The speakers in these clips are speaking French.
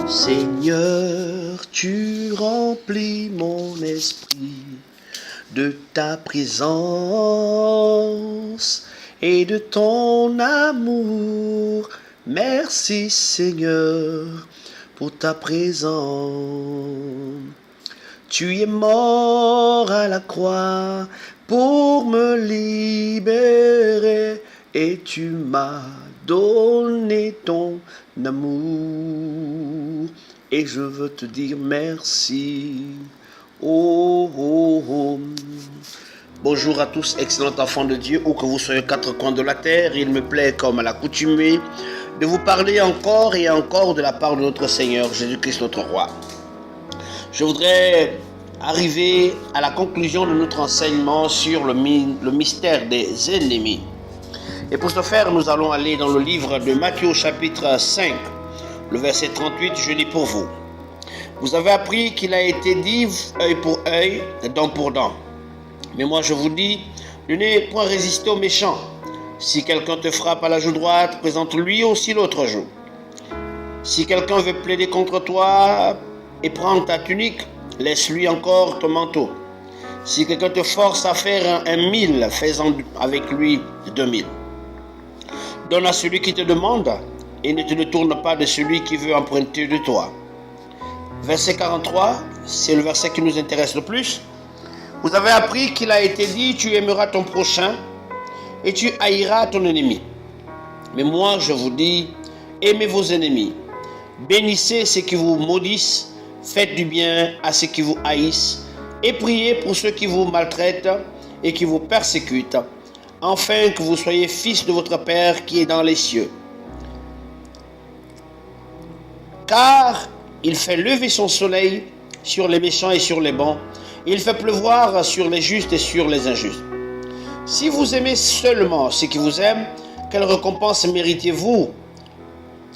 Seigneur, tu remplis mon esprit de ta présence et de ton amour. Merci Seigneur pour ta présence. Tu es mort à la croix pour me libérer et tu m'as donné ton amour. Et je veux te dire merci. Oh, oh, oh. Bonjour à tous, excellents enfants de Dieu, où que vous soyez aux quatre coins de la terre. Il me plaît, comme à l'accoutumée, de vous parler encore et encore de la part de notre Seigneur Jésus-Christ, notre Roi. Je voudrais arriver à la conclusion de notre enseignement sur le mystère des ennemis. Et pour ce faire, nous allons aller dans le livre de Matthieu chapitre 5, le verset 38, je lis pour vous. Vous avez appris qu'il a été dit œil pour œil, dent pour dent. Mais moi je vous dis, ne n'ayez point résisté aux méchants. Si quelqu'un te frappe à la joue droite, présente-lui aussi l'autre joue. Si quelqu'un veut plaider contre toi et prendre ta tunique, laisse-lui encore ton manteau. Si quelqu'un te force à faire un 1000, fais-en avec lui 2000. Donne à celui qui te demande et ne te détourne pas de celui qui veut emprunter de toi. Verset 43, c'est le verset qui nous intéresse le plus. Vous avez appris qu'il a été dit, tu aimeras ton prochain et tu haïras ton ennemi. Mais moi je vous dis, aimez vos ennemis, bénissez ceux qui vous maudissent, faites du bien à ceux qui vous haïssent et priez pour ceux qui vous maltraitent et qui vous persécutent, afin que vous soyez fils de votre Père qui est dans les cieux. Car il fait lever son soleil sur les méchants et sur les bons, et il fait pleuvoir sur les justes et sur les injustes. Si vous aimez seulement ceux qui vous aiment, quelle récompense méritez-vous?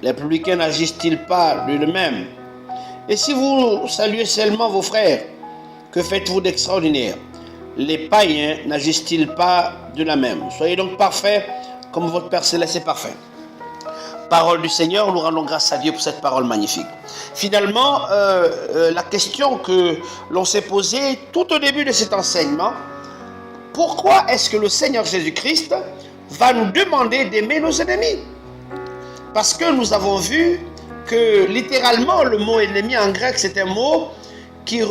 Les publicains n'agissent-ils pas de même? Et si vous saluez seulement vos frères, que faites-vous d'extraordinaire? Les païens n'agissent-ils pas de la même? Soyez donc parfaits comme votre Père Céleste est parfait. Parole du Seigneur, nous rendons grâce à Dieu pour cette parole magnifique. Finalement, la question que l'on s'est posée tout au début de cet enseignement, pourquoi est-ce que le Seigneur Jésus-Christ va nous demander d'aimer nos ennemis? Parce que nous avons vu que littéralement le mot ennemi en grec, c'est un mot qui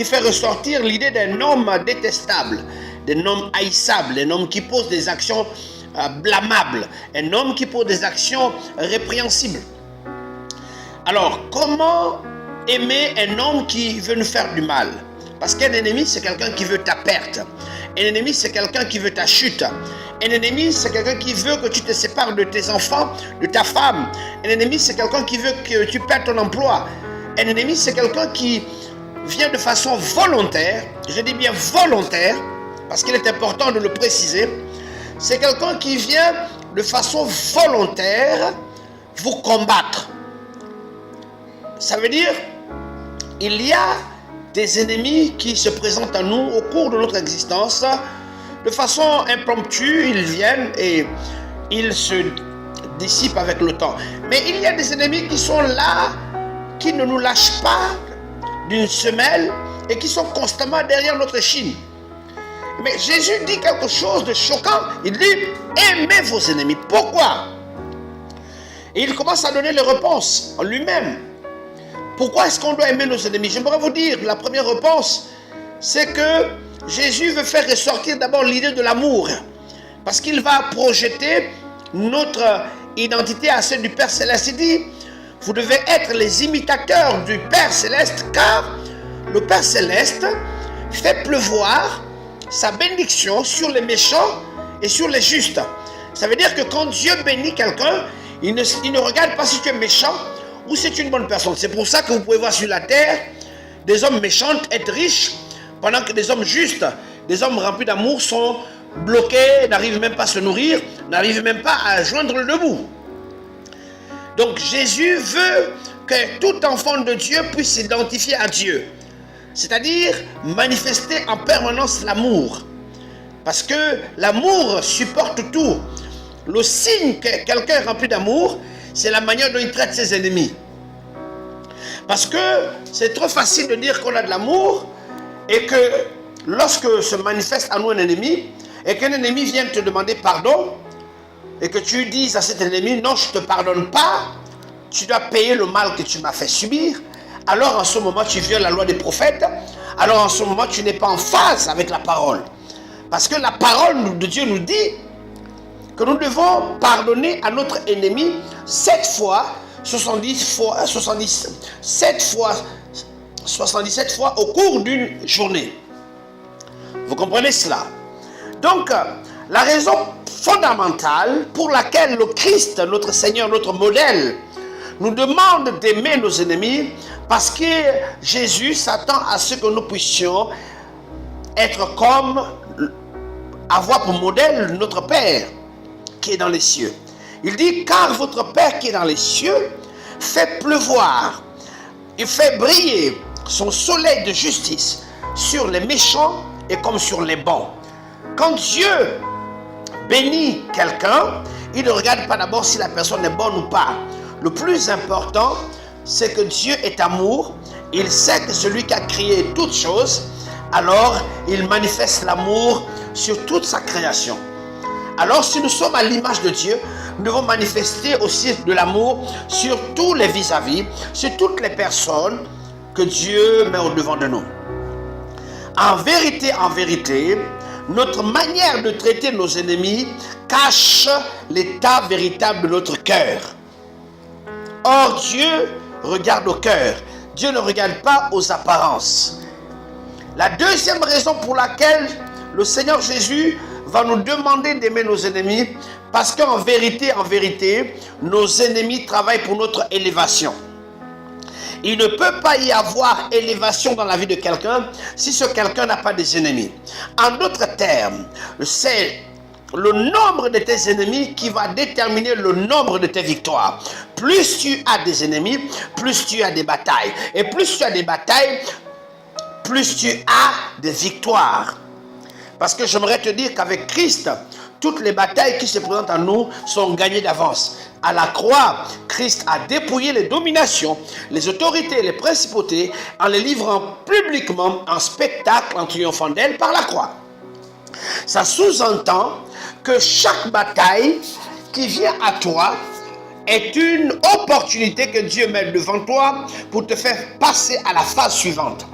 fait ressortir l'idée d'un homme détestable, d'un homme haïssable, d'un homme qui pose des actions blâmables, un homme qui pose des actions répréhensibles. Alors, comment aimer un homme qui veut nous faire du mal? Parce qu'un ennemi, c'est quelqu'un qui veut ta perte. Un ennemi, c'est quelqu'un qui veut ta chute. Un ennemi, c'est quelqu'un qui veut que tu te sépares de tes enfants, de ta femme. Un ennemi, c'est quelqu'un qui veut que tu perdes ton emploi. Un ennemi, c'est quelqu'un qui vient de façon volontaire, je dis bien volontaire, parce qu'il est important de le préciser, c'est quelqu'un qui vient de façon volontaire vous combattre. Ça veut dire, il y a des ennemis qui se présentent à nous au cours de notre existence, de façon impromptue, ils viennent et ils se dissipent avec le temps. Mais il y a des ennemis qui sont là, qui ne nous lâchent pas d'une semelle et qui sont constamment derrière notre échine. Mais Jésus dit quelque chose de choquant. Il dit, aimez vos ennemis. Pourquoi? Et il commence à donner les réponses en lui-même. Pourquoi est-ce qu'on doit aimer nos ennemis? J'aimerais vous dire, la première réponse, c'est que Jésus veut faire ressortir d'abord l'idée de l'amour. Parce qu'il va projeter notre identité à celle du Père Céleste. Il dit, vous devez être les imitateurs du Père Céleste, car le Père Céleste fait pleuvoir sa bénédiction sur les méchants et sur les justes. Ça veut dire que quand Dieu bénit quelqu'un, il ne regarde pas si tu es méchant ou si tu es une bonne personne. C'est pour ça que vous pouvez voir sur la terre des hommes méchants être riches, pendant que des hommes justes, des hommes remplis d'amour sont bloqués, n'arrivent même pas à se nourrir, n'arrivent même pas à joindre le debout. Donc Jésus veut que tout enfant de Dieu puisse s'identifier à Dieu. C'est-à-dire manifester en permanence l'amour. Parce que l'amour supporte tout. Le signe que quelqu'un est rempli d'amour, c'est la manière dont il traite ses ennemis. Parce que c'est trop facile de dire qu'on a de l'amour et que lorsque se manifeste à nous un ennemi et qu'un ennemi vienne te demander pardon et que tu dises à cet ennemi non, je ne te pardonne pas, tu dois payer le mal que tu m'as fait subir, alors en ce moment tu violes la loi des prophètes, alors en ce moment tu n'es pas en phase avec la parole. Parce que la parole de Dieu nous dit que nous devons pardonner à notre ennemi 7 fois, 77 fois au cours d'une journée. Vous comprenez cela? Donc, la raison fondamentale pour laquelle le Christ, notre Seigneur, notre modèle, nous demande d'aimer nos ennemis, parce que Jésus s'attend à ce que nous puissions être comme, avoir pour modèle notre Père qui est dans les cieux. Il dit, car votre Père qui est dans les cieux fait pleuvoir, il fait briller son soleil de justice sur les méchants et comme sur les bons. Quand Dieu bénit quelqu'un, il ne regarde pas d'abord si la personne est bonne ou pas. Le plus important, c'est que Dieu est amour. Il sait que celui qui a créé toutes choses, alors il manifeste l'amour sur toute sa création. Alors si nous sommes à l'image de Dieu, nous devons manifester aussi de l'amour sur tous les vis-à-vis, sur toutes les personnes que Dieu met au-devant de nous. En vérité, notre manière de traiter nos ennemis cache l'état véritable de notre cœur. Or, Dieu regarde au cœur. Dieu ne regarde pas aux apparences. La deuxième raison pour laquelle le Seigneur Jésus va nous demander d'aimer nos ennemis, parce qu'en vérité, nos ennemis travaillent pour notre élévation. Il ne peut pas y avoir élévation dans la vie de quelqu'un si ce quelqu'un n'a pas des ennemis. En d'autres termes, c'est le nombre de tes ennemis qui va déterminer le nombre de tes victoires. Plus tu as des ennemis, plus tu as des batailles. Et plus tu as des batailles, plus tu as des victoires. Parce que j'aimerais te dire qu'avec Christ, toutes les batailles qui se présentent à nous sont gagnées d'avance. À la croix, Christ a dépouillé les dominations, les autorités, les principautés, en les livrant publiquement en spectacle, en triomphant d'elles par la croix. Ça sous-entend que chaque bataille qui vient à toi est une opportunité que Dieu met devant toi pour te faire passer à la phase suivante.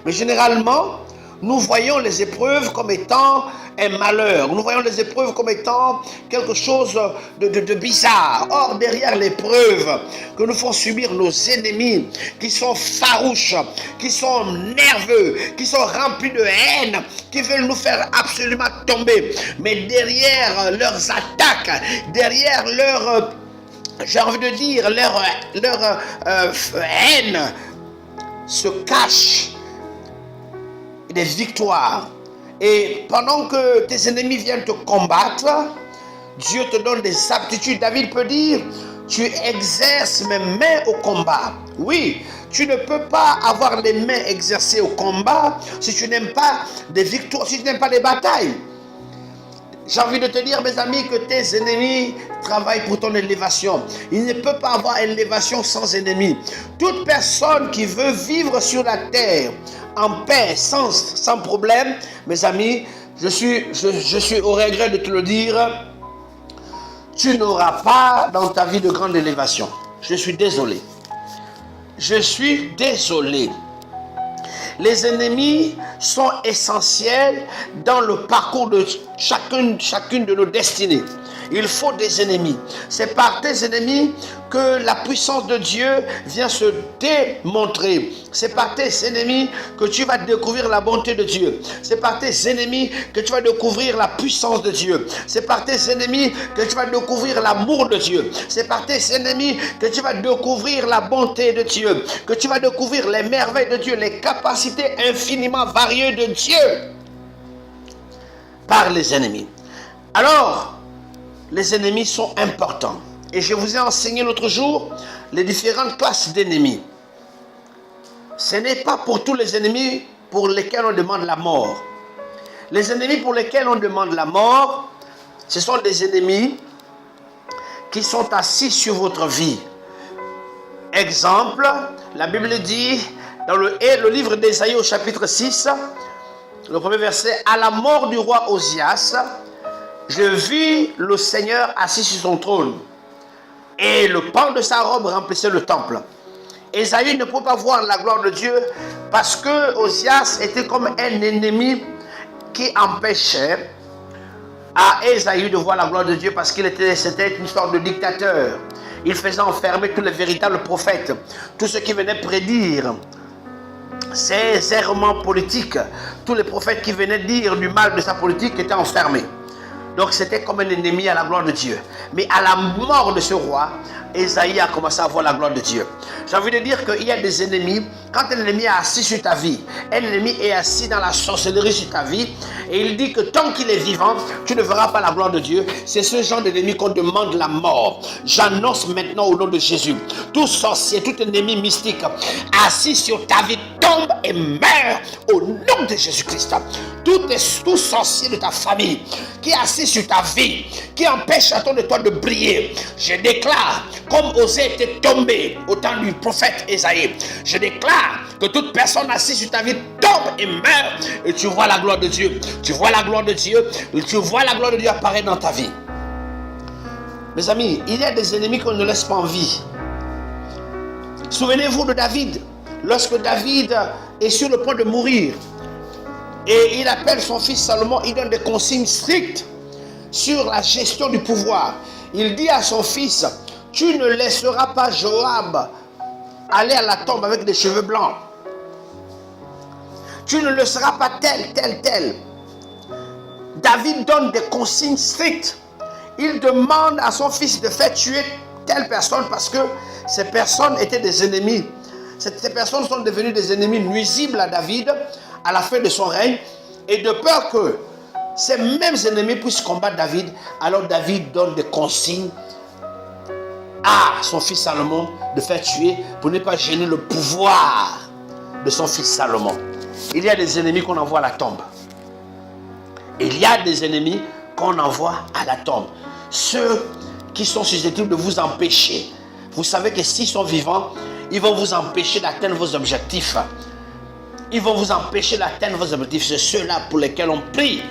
Mais généralement, nous voyons les épreuves comme étant un malheur. Nous voyons les épreuves comme étant quelque chose de bizarre. Or, derrière l'épreuve que nous font subir nos ennemis, qui sont farouches, qui sont nerveux, qui sont remplis de haine, qui veulent nous faire absolument tomber. Mais derrière leurs attaques, derrière leur, leur haine, se cachent des victoires. Et pendant que tes ennemis viennent te combattre, Dieu te donne des aptitudes. David peut dire, tu exerces mes mains au combat. Oui, tu ne peux pas avoir les mains exercées au combat si tu n'aimes pas des victoires, si tu n'aimes pas des batailles. J'ai envie de te dire, mes amis, que tes ennemis travaillent pour ton élévation. Il ne peut pas avoir élévation sans ennemis. Toute personne qui veut vivre sur la terre en paix, sans problème, mes amis, je suis au regret de te le dire, tu n'auras pas dans ta vie de grande élévation. Je suis désolé. Je suis désolé. Les ennemis sont essentiels dans le parcours de chacune de nos destinées. Il faut des ennemis. C'est par tes ennemis que la puissance de Dieu vient se démontrer. C'est par tes ennemis que tu vas découvrir la bonté de Dieu. C'est par tes ennemis que tu vas découvrir la puissance de Dieu. C'est par tes ennemis que tu vas découvrir l'amour de Dieu. C'est par tes ennemis que tu vas découvrir la bonté de Dieu. Que tu vas découvrir les merveilles de Dieu, les capacités infiniment variées de Dieu. Par les ennemis. Alors, les ennemis sont importants. Et je vous ai enseigné l'autre jour les différentes classes d'ennemis. Ce n'est pas pour tous les ennemis pour lesquels on demande la mort. Les ennemis pour lesquels on demande la mort, ce sont des ennemis qui sont assis sur votre vie. exemple, la Bible dit dans le livre d'Ésaïe au chapitre 6, le premier verset, à la mort du roi Osias, je vis le Seigneur assis sur son trône et le pan de sa robe remplissait le temple. Ésaïe ne pouvait pas voir la gloire de Dieu parce que Osias était comme un ennemi qui empêchait à Ésaïe de voir la gloire de Dieu parce c'était une sorte de dictateur. Il faisait enfermer tous les véritables prophètes, tous ceux qui venaient prédire ses errements politiques, tous les prophètes qui venaient dire du mal de sa politique étaient enfermés. Donc c'était comme un ennemi à la gloire de Dieu. Mais à la mort de ce roi, Ésaïe a commencé à voir la gloire de Dieu. J'ai envie de dire qu'il y a des ennemis. Quand un ennemi est assis sur ta vie, un ennemi est assis dans la sorcellerie sur ta vie, et il dit que tant qu'il est vivant, tu ne verras pas la gloire de Dieu. C'est ce genre d'ennemi qu'on demande la mort. J'annonce maintenant au nom de Jésus, tout sorcier, tout ennemi mystique assis sur ta vie tombe et meurt au nom de Jésus-Christ. Tout sorcier de ta famille qui est assis sur ta vie, qui empêche à ton de toi de briller, je déclare, comme Osée était tombé au temps du prophète Ésaïe, je déclare que toute personne assise sur ta vie tombe et meurt, et tu vois la gloire de Dieu. Tu vois la gloire de Dieu, tu vois la gloire de Dieu apparaître dans ta vie. Mes amis, il y a des ennemis qu'on ne laisse pas en vie. Souvenez-vous de David. Lorsque David est sur le point de mourir, et il appelle son fils Salomon, il donne des consignes strictes sur la gestion du pouvoir. Il dit à son fils, tu ne laisseras pas Joab aller à la tombe avec des cheveux blancs. Tu ne le seras pas tel. David donne des consignes strictes. Il demande à son fils de faire tuer telle personne parce que ces personnes étaient des ennemis. Ces personnes sont devenues des ennemis nuisibles à David à la fin de son règne. Et de peur que ces mêmes ennemis puissent combattre David, alors David donne des consignes à son fils Salomon de faire tuer pour ne pas gêner le pouvoir de son fils Salomon. Il y a des ennemis qu'on envoie à la tombe. Il y a des ennemis qu'on envoie à la tombe. Ceux qui sont susceptibles de vous empêcher. Vous savez que s'ils sont vivants, ils vont vous empêcher d'atteindre vos objectifs. Ils vont vous empêcher d'atteindre vos objectifs. C'est ceux-là pour lesquels on prie.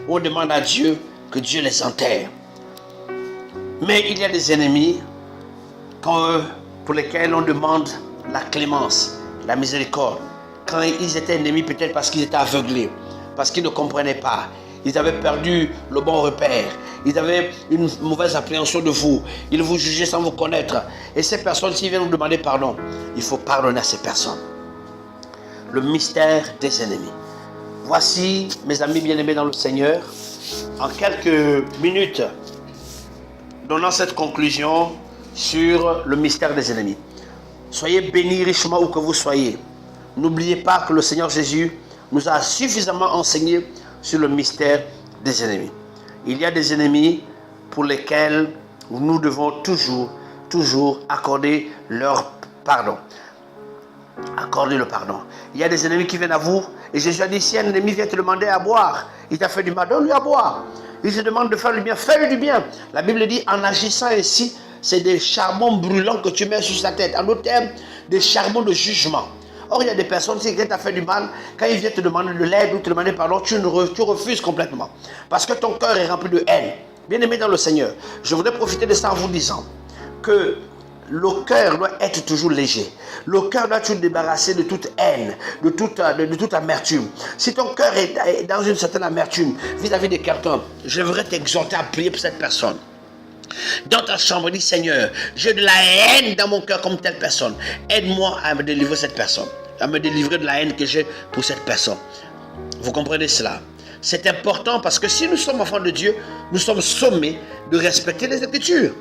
On demande à Dieu que Dieu les enterre. Mais il y a des ennemis pour lesquels on demande la clémence, la miséricorde. Quand ils étaient ennemis, peut-être parce qu'ils étaient aveuglés, parce qu'ils ne comprenaient pas. Ils avaient perdu le bon repère. Ils avaient une mauvaise appréhension de vous. Ils vous jugeaient sans vous connaître. Et ces personnes, s'ils viennent vous demander pardon, il faut pardonner à ces personnes. Le mystère des ennemis. Voici, mes amis bien-aimés dans le Seigneur, en quelques minutes, donnant cette conclusion sur le mystère des ennemis. Soyez bénis richement où que vous soyez. N'oubliez pas que le Seigneur Jésus nous a suffisamment enseigné sur le mystère des ennemis. Il y a des ennemis pour lesquels nous devons toujours accorder leur pardon. Accorder le pardon. Il y a des ennemis qui viennent à vous et Jésus a dit, si un ennemi vient te demander à boire, il t'a fait du mal, donne-lui à boire. Il te demande de faire du bien, fais-lui du bien. La Bible dit, en agissant ainsi, c'est des charbons brûlants que tu mets sur sa tête. En d'autres termes, des charbons de jugement. Or, il y a des personnes, si quelqu'un t'a fait du mal, quand il vient te demander de l'aide ou te demander pardon, tu refuses complètement. Parce que ton cœur est rempli de haine. Bien-aimé dans le Seigneur, je voudrais profiter de ça en vous disant que le cœur doit être toujours léger. Le cœur doit être débarrassé de toute haine, de toute amertume. Si ton cœur est dans une certaine amertume vis-à-vis de quelqu'un, je voudrais t'exhorter à prier pour cette personne. Dans ta chambre, dis Seigneur, j'ai de la haine dans mon cœur comme telle personne. Aide-moi à me délivrer cette personne, à me délivrer de la haine que j'ai pour cette personne. Vous comprenez cela? C'est important parce que si nous sommes enfants de Dieu, nous sommes sommés de respecter les Écritures.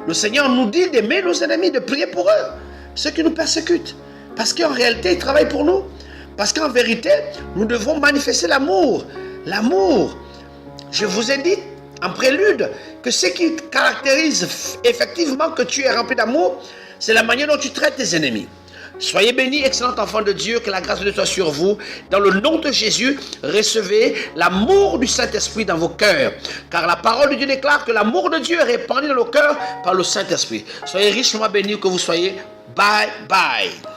Le Seigneur nous dit d'aimer nos ennemis, de prier pour eux, ceux qui nous persécutent. Parce qu'en réalité, ils travaillent pour nous. Parce qu'en vérité, nous devons manifester l'amour. L'amour. Je vous ai dit en prélude que ce qui caractérise effectivement que tu es rempli d'amour, c'est la manière dont tu traites tes ennemis. Soyez bénis, excellent enfant de Dieu, que la grâce de Dieu soit sur vous. Dans le nom de Jésus, recevez l'amour du Saint-Esprit dans vos cœurs. Car la parole de Dieu déclare que l'amour de Dieu est répandu dans nos cœurs par le Saint-Esprit. Soyez richement bénis, que vous soyez. Bye bye.